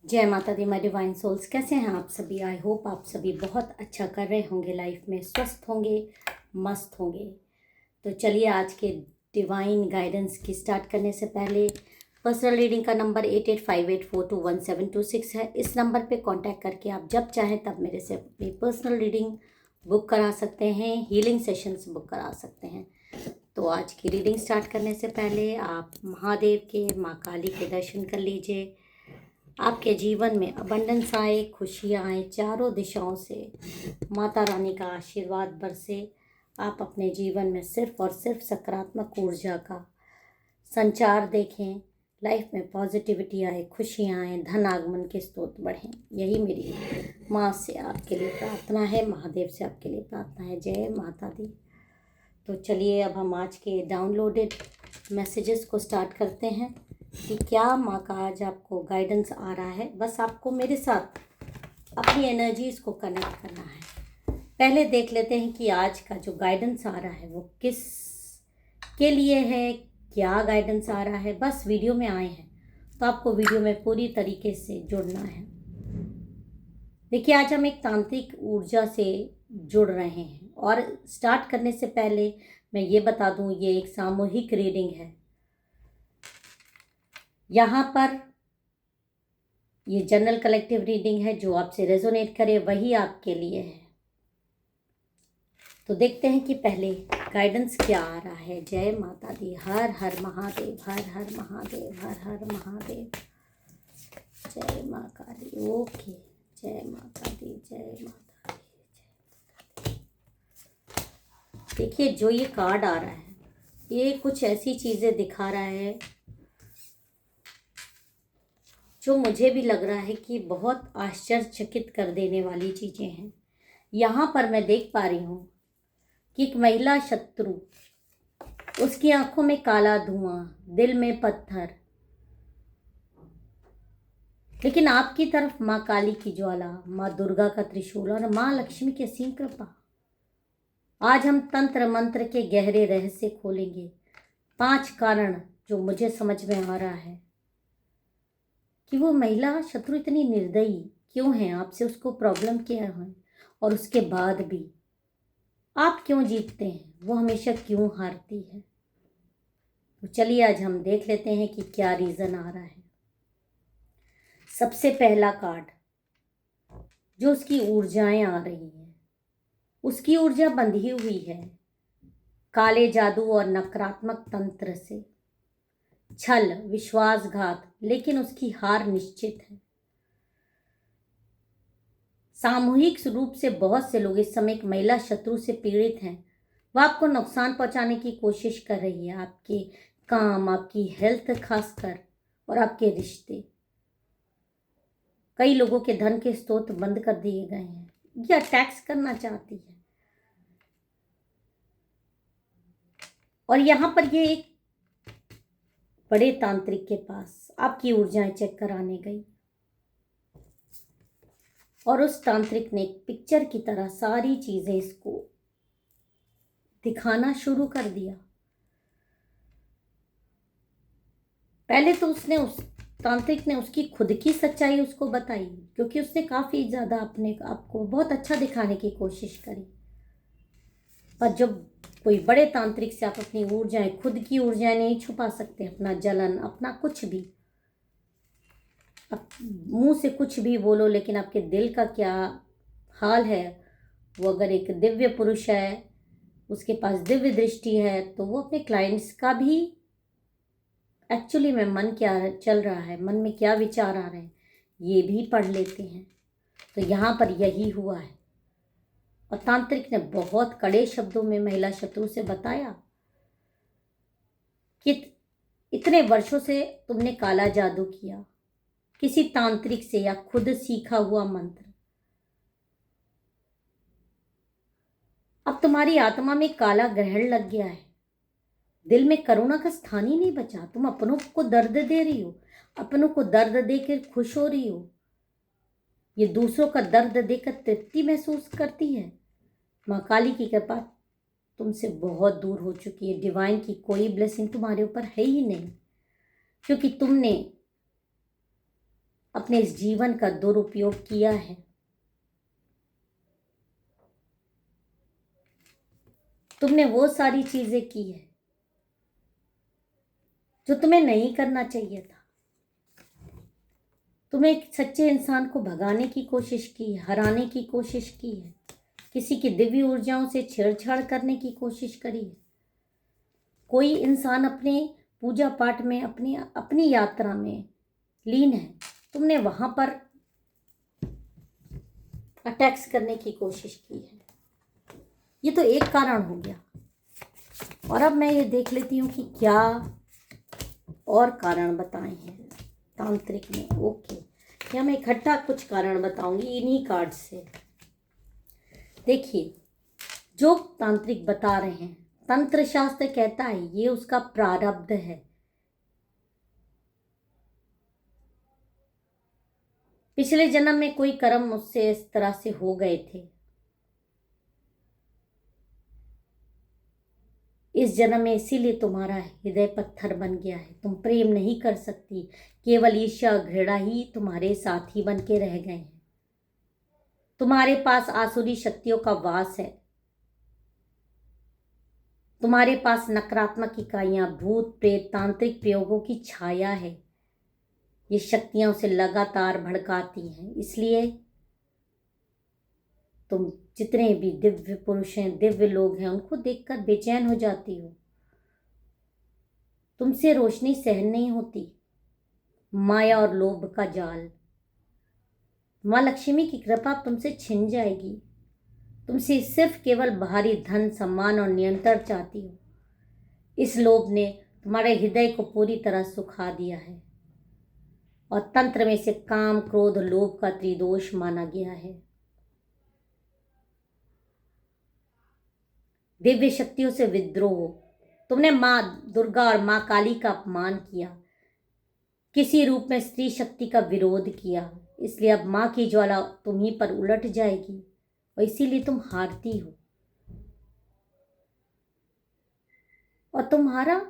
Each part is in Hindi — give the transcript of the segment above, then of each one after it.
जय माता दी माय डिवाइन सोल्स। कैसे हैं आप सभी? आई होप आप सभी बहुत अच्छा कर रहे होंगे, लाइफ में स्वस्थ होंगे, मस्त होंगे। तो चलिए आज के डिवाइन गाइडेंस की स्टार्ट करने से पहले पर्सनल रीडिंग का नंबर 8858421726 है। इस नंबर पे कांटेक्ट करके आप जब चाहें तब मेरे से अपनी पर्सनल रीडिंग बुक करा सकते हैं, हीलिंग सेशंस बुक करा सकते हैं। तो आज की रीडिंग स्टार्ट करने से पहले आप महादेव के, माँ काली के दर्शन कर लीजिए। आपके जीवन में अबंडेंस आए, खुशियाँ आए, चारों दिशाओं से माता रानी का आशीर्वाद बरसे। आप अपने जीवन में सिर्फ और सिर्फ सकारात्मक ऊर्जा का संचार देखें, लाइफ में पॉजिटिविटी आए, खुशियाँ आए, धन आगमन के स्रोत बढ़ें। यही मेरी माँ से आपके लिए प्रार्थना है, महादेव से आपके लिए प्रार्थना है। जय माता दी। तो चलिए अब हम आज के डाउनलोडेड मैसेजेस को स्टार्ट करते हैं कि क्या माँ का आज आपको गाइडेंस आ रहा है। बस आपको मेरे साथ अपनी एनर्जीज को कनेक्ट करना है। पहले देख लेते हैं कि आज का जो गाइडेंस आ रहा है वो किस के लिए है, क्या गाइडेंस आ रहा है। बस वीडियो में आए हैं तो आपको वीडियो में पूरी तरीके से जुड़ना है। देखिए आज हम एक तांत्रिक ऊर्जा से जुड़ रहे हैं और स्टार्ट करने से पहले मैं ये बता दूं, ये एक सामूहिक रीडिंग है। यहाँ पर ये जनरल कलेक्टिव रीडिंग है। जो आपसे रेजोनेट करे वही आपके लिए है। तो देखते हैं कि पहले गाइडेंस क्या आ रहा है। जय माता दी। हर हर महादेव, हर हर महादेव, हर हर महादेव। जय माँ काली। ओके, जय माता दी, जय माता दी, जय माता दी। देखिए जो ये कार्ड आ रहा है ये कुछ ऐसी चीज़ें दिखा रहा है जो मुझे भी लग रहा है कि बहुत आश्चर्यचकित कर देने वाली चीज़ें हैं। यहाँ पर मैं देख पा रही हूँ कि एक महिला शत्रु, उसकी आंखों में काला धुआं, दिल में पत्थर, लेकिन आपकी तरफ माँ काली की ज्वाला, माँ दुर्गा का त्रिशूल और माँ लक्ष्मी की असीम कृपा। आज हम तंत्र मंत्र के गहरे रहस्य खोलेंगे। 5 कारण जो मुझे समझ में आ रहा है कि वो महिला शत्रु इतनी निर्दयी क्यों है, आपसे उसको प्रॉब्लम क्या है और उसके बाद भी आप क्यों जीतते हैं, वो हमेशा क्यों हारती है। तो चलिए आज हम देख लेते हैं कि क्या रीज़न आ रहा है। सबसे पहला कार्ड, जो उसकी ऊर्जाएं आ रही हैं, उसकी ऊर्जा बंधी हुई है काले जादू और नकारात्मक तंत्र से, छल, विश्वासघात, लेकिन उसकी हार निश्चित है। सामूहिक रूप से बहुत से लोग इस समय एक महिला शत्रु से पीड़ित हैं। वह आपको नुकसान पहुंचाने की कोशिश कर रही है, आपके काम, आपकी हेल्थ खासकर, और आपके रिश्ते। कई लोगों के धन के स्रोत बंद कर दिए गए हैं या टैक्स करना चाहती है। और यहाँ पर ये एक बड़े तांत्रिक के पास आपकी ऊर्जाएं चेक कराने गई और उस तांत्रिक ने एक पिक्चर की तरह सारी चीजें इसको दिखाना शुरू कर दिया। पहले तो उसने उस तांत्रिक ने उसकी खुद की सच्चाई उसको बताई, क्योंकि उसने काफी ज्यादा अपने आपको बहुत अच्छा दिखाने की कोशिश करी। पर जब कोई बड़े तांत्रिक से आप अपनी ऊर्जाएं, खुद की ऊर्जाएं नहीं छुपा सकते, अपना जलन, अपना कुछ भी, आप मुंह से कुछ भी बोलो लेकिन आपके दिल का क्या हाल है। वो अगर एक दिव्य पुरुष है, उसके पास दिव्य दृष्टि है, तो वो अपने क्लाइंट्स का भी एक्चुअली में मन क्या चल रहा है, मन में क्या विचार आ रहे हैं, ये भी पढ़ लेते हैं। तो यहाँ पर यही हुआ है। और तांत्रिक ने बहुत कड़े शब्दों में महिला शत्रु से बताया कि इतने वर्षों से तुमने काला जादू किया, किसी तांत्रिक से या खुद सीखा हुआ मंत्र। अब तुम्हारी आत्मा में काला ग्रहण लग गया है, दिल में करुणा का स्थान ही नहीं बचा। तुम अपनों को दर्द दे रही हो, अपनों को दर्द देकर खुश हो रही हो, ये दूसरों का दर्द देकर तृप्ति महसूस करती है। माँ काली की कृपा तुमसे बहुत दूर हो चुकी है। डिवाइन की कोई ब्लेसिंग तुम्हारे ऊपर है ही नहीं, क्योंकि तुमने अपने इस जीवन का दुरुपयोग किया है? तुमने वो सारी चीजें की है जो तुम्हें नहीं करना चाहिए था। तुमने एक सच्चे इंसान को भगाने की कोशिश की है, हराने की कोशिश की है, किसी की दिव्य ऊर्जाओं से छेड़छाड़ करने की कोशिश करी है। कोई इंसान अपने पूजा पाठ में, अपनी अपनी यात्रा में लीन है, तुमने वहां पर अटैक्स करने की कोशिश की है। ये तो एक कारण हो गया, और अब मैं ये देख लेती हूँ कि क्या और कारण बताए हैं तांत्रिक ने। ओके, या मैं इकट्ठा कुछ कारण बताऊंगी इन्हीं कार्ड से। देखिए, जो तांत्रिक बता रहे हैं, तंत्र शास्त्र कहता है ये उसका प्रारब्ध है। पिछले जन्म में कोई कर्म उससे इस तरह से हो गए थे, इस जन्म में इसीलिए तुम्हारा हृदय पत्थर बन गया है। तुम प्रेम नहीं कर सकती, केवल ईर्ष्या घृणा ही तुम्हारे साथी बन के रह गए हैं। तुम्हारे पास आसुरी शक्तियों का वास है, तुम्हारे पास नकारात्मक इकाइयां, भूत प्रेत, तांत्रिक प्रयोगों की छाया है। ये शक्तियां उसे लगातार भड़काती हैं, इसलिए तुम जितने भी दिव्य पुरुष हैं, दिव्य लोग हैं, उनको देखकर बेचैन हो जाती हो। तुमसे रोशनी सहन नहीं होती। माया और लोभ का जाल, माँ लक्ष्मी की कृपा तुमसे छिन जाएगी। तुमसे सिर्फ केवल बाहरी धन, सम्मान और नियंत्रण चाहती हो। इस लोभ ने तुम्हारे हृदय को पूरी तरह सुखा दिया है, और तंत्र में से काम, क्रोध, लोभ का त्रिदोष माना गया है। दिव्य शक्तियों से विद्रोह, तुमने माँ दुर्गा और माँ काली का अपमान किया, किसी रूप में स्त्री शक्ति का विरोध किया, इसलिए अब माँ की ज्वाला तुम्हीं पर उलट जाएगी, और इसीलिए तुम हारती हो। और तुम्हारा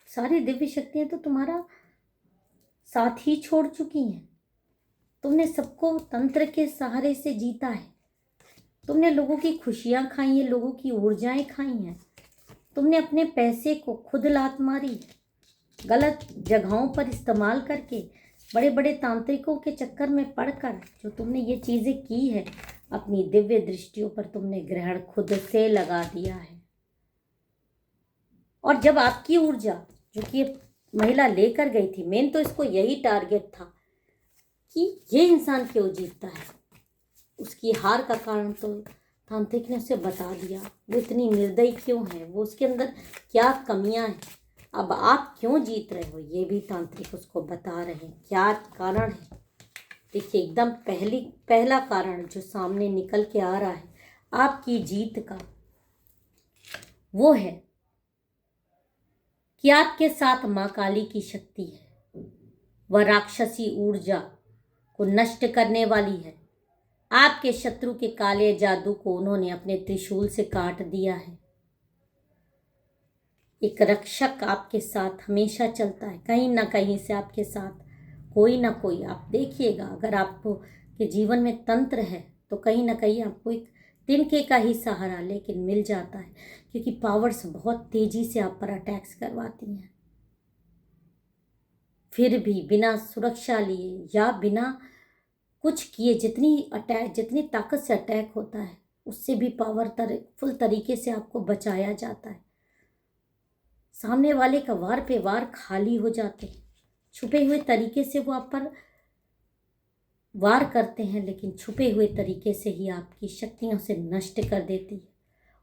सारी दिव्य शक्तियां तो तुम्हारा साथ ही छोड़ चुकी हैं। तुमने सबको तंत्र के सहारे से जीता है। तुमने लोगों की खुशियां खाई हैं, लोगों की ऊर्जाएं खाई हैं। तुमने अपने पैसे को खुद लात मारी, गलत जगहों पर इस्तेमाल करके, बड़े बड़े तांत्रिकों के चक्कर में पड़कर जो तुमने ये चीज़ें की है, अपनी दिव्य दृष्टियों पर तुमने ग्रहण खुद से लगा दिया है। और जब आपकी ऊर्जा, जो कि ये महिला लेकर गई थी, मेन तो इसको यही टारगेट था कि ये इंसान क्यों जीतता है, उसकी हार का कारण तो तांत्रिक ने उसे बता दिया। वो इतनी निर्दयी क्यों है, वो उसके अंदर क्या कमियां हैं, अब आप क्यों जीत रहे हो, ये भी तांत्रिक उसको बता रहे हैं क्या कारण है। देखिए, एकदम पहला कारण जो सामने निकल के आ रहा है आपकी जीत का, वो है कि आपके साथ माँ काली की शक्ति है। वह राक्षसी ऊर्जा को नष्ट करने वाली है। आपके शत्रु के काले जादू को उन्होंने अपने त्रिशूल से काट दिया है। एक रक्षक आपके साथ हमेशा चलता है, कहीं ना कहीं से आपके साथ कोई ना कोई। आप देखिएगा, अगर आपको के जीवन में तंत्र है तो कहीं ना कहीं आपको एक तिनके का ही सहारा लेकिन मिल जाता है, क्योंकि पावर्स बहुत तेजी से आप पर अटैक्स करवाती हैं। फिर भी बिना सुरक्षा लिए या बिना कुछ किए, जितनी ताकत से अटैक होता है, उससे भी पावरफुल तरीके से आपको बचाया जाता है। सामने वाले का वार पे वार खाली हो जाते हैं, छुपे हुए तरीके से वो आप पर वार करते हैं, लेकिन छुपे हुए तरीके से ही आपकी शक्तियों से नष्ट कर देती है।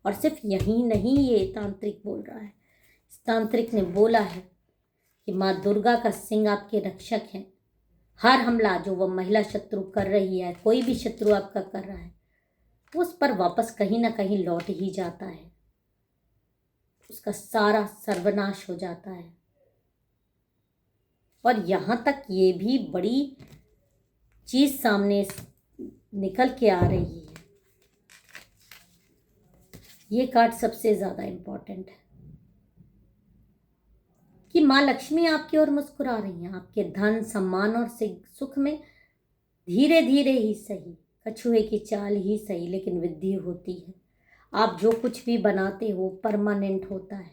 और सिर्फ यही नहीं, ये तांत्रिक बोल रहा है, इस तांत्रिक ने बोला है कि माँ दुर्गा का सिंह आपके रक्षक हैं। हर हमला जो वह महिला शत्रु कर रही है, कोई भी शत्रु आपका कर रहा है, उस पर वापस कहीं ना कहीं लौट ही जाता है, उसका सारा सर्वनाश हो जाता है। और यहाँ तक ये भी बड़ी चीज सामने निकल के आ रही है, ये कार्ड सबसे ज्यादा इम्पोर्टेंट है कि माँ लक्ष्मी आपकी ओर मुस्कुरा रही हैं। आपके धन, सम्मान और सुख में धीरे धीरे ही सही, कछुए की चाल ही सही, लेकिन वृद्धि होती है। आप जो कुछ भी बनाते हो परमानेंट होता है।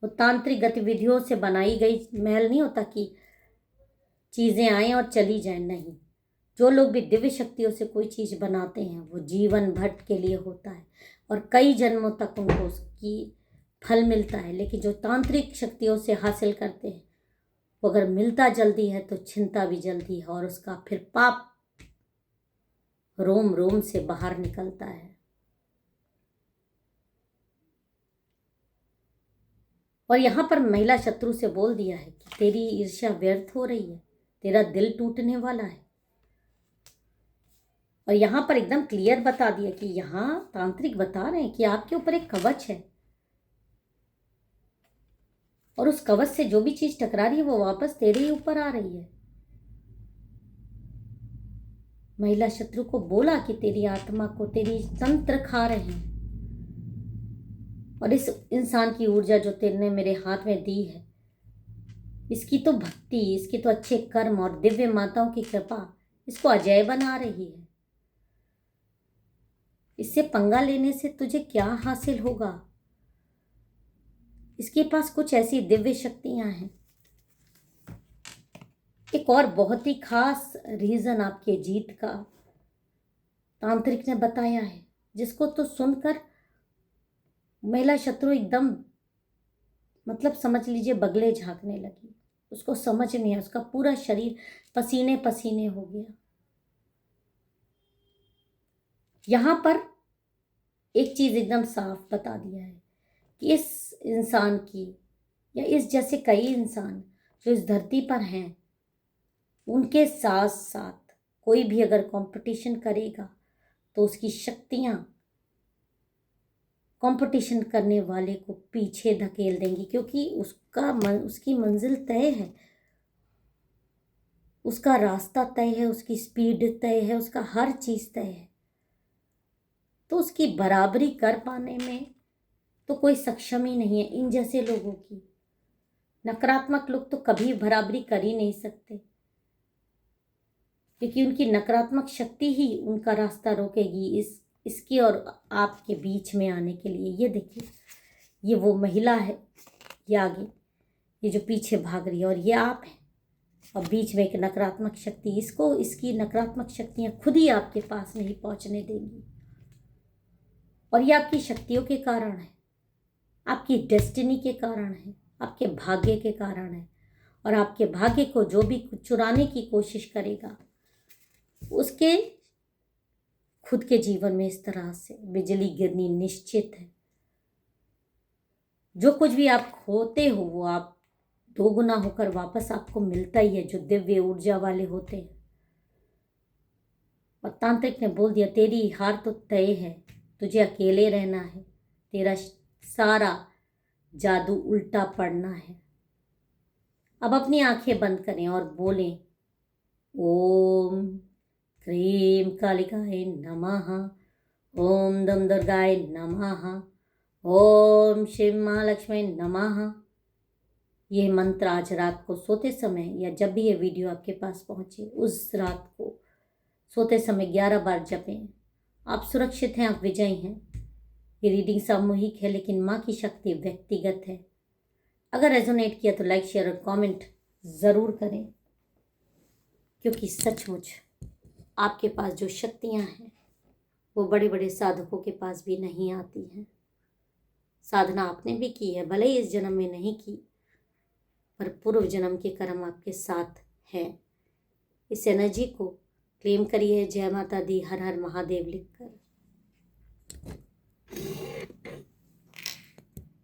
वो तांत्रिक गतिविधियों से बनाई गई महल नहीं होता कि चीज़ें आएं और चली जाएं, नहीं। जो लोग भी दिव्य शक्तियों से कोई चीज़ बनाते हैं वो जीवन भर के लिए होता है और कई जन्मों तक उनको उसकी फल मिलता है। लेकिन जो तांत्रिक शक्तियों से हासिल करते हैं वो अगर मिलता जल्दी है तो छिनता भी जल्दी है और उसका फिर पाप रोम रोम से बाहर निकलता है। और यहाँ पर महिला शत्रु से बोल दिया है कि तेरी ईर्ष्या व्यर्थ हो रही है, तेरा दिल टूटने वाला है। और यहाँ पर एकदम क्लियर बता दिया कि यहाँ तांत्रिक बता रहे हैं कि आपके ऊपर एक कवच है और उस कवच से जो भी चीज टकरा रही है वो वापस तेरे ही ऊपर आ रही है। महिला शत्रु को बोला कि तेरी आत्मा को तेरी तंत्र खा रहे हैं और इस इंसान की ऊर्जा जो तेरे मेरे हाथ में दी है, इसकी तो भक्ति, इसके तो अच्छे कर्म और दिव्य माताओं की कृपा इसको अजय बना रही है। इससे पंगा लेने से तुझे क्या हासिल होगा? इसके पास कुछ ऐसी दिव्य शक्तियां हैं। एक और बहुत ही खास रीजन आपके जीत का तांत्रिक ने बताया है, जिसको तो सुनकर महिला शत्रु एकदम मतलब समझ लीजिए बगले झांकने लगी। उसको समझ नहीं है, उसका पूरा शरीर पसीने पसीने हो गया। यहां पर एक चीज एकदम साफ बता दिया है कि इस इंसान की या इस जैसे कई इंसान जो इस धरती पर हैं, उनके साथ साथ कोई भी अगर कंपटीशन करेगा तो उसकी शक्तियां कंपटीशन करने वाले को पीछे धकेल देंगी, क्योंकि उसकी मंजिल तय है, उसका रास्ता तय है, उसकी स्पीड तय है, उसका हर चीज तय है। तो उसकी बराबरी कर पाने में तो कोई सक्षम ही नहीं है इन जैसे लोगों की। नकारात्मक लोग तो कभी बराबरी कर ही नहीं सकते, क्योंकि उनकी नकारात्मक शक्ति ही उनका रास्ता रोकेगी इसकी और आपके बीच में आने के लिए। ये देखिए, ये वो महिला है, ये आगे, ये जो पीछे भाग रही है, और ये आप हैं और बीच में एक नकारात्मक शक्ति। इसको इसकी नकारात्मक शक्तियां खुद ही आपके पास नहीं पहुंचने देंगी। और ये आपकी शक्तियों के कारण है, आपकी डेस्टिनी के कारण है, आपके भाग्य के कारण है। और आपके भाग्य को जो भी चुराने की कोशिश करेगा उसके खुद के जीवन में इस तरह से बिजली गिरनी निश्चित है। जो कुछ भी आप खोते हो वो आप दोगुना होकर वापस आपको मिलता ही है, जो दिव्य ऊर्जा वाले होते हैं। और तांत्रिक ने बोल दिया तेरी हार तो तय है, तुझे अकेले रहना है, तेरा सारा जादू उल्टा पड़ना है। अब अपनी आंखें बंद करें और बोलें ओम क्रीम कालिकाय नमः, ओम दम दुर्गाय नमः, ओम शिव महालक्ष्मी नमः। ये मंत्र आज रात को सोते समय या जब भी ये वीडियो आपके पास पहुंचे उस रात को सोते समय 11 बार जपें। आप सुरक्षित हैं, आप विजयी हैं। ये रीडिंग सामूहिक है लेकिन माँ की शक्ति व्यक्तिगत है। अगर रेजोनेट किया तो लाइक, शेयर और कमेंट ज़रूर करें, क्योंकि सचमुच आपके पास जो शक्तियाँ हैं वो बड़े बड़े साधकों के पास भी नहीं आती हैं। साधना आपने भी की है, भले ही इस जन्म में नहीं की, पर पूर्व जन्म के कर्म आपके साथ है। इस एनर्जी को क्लेम करिए, जय माता दी, हर हर महादेव लिखकर।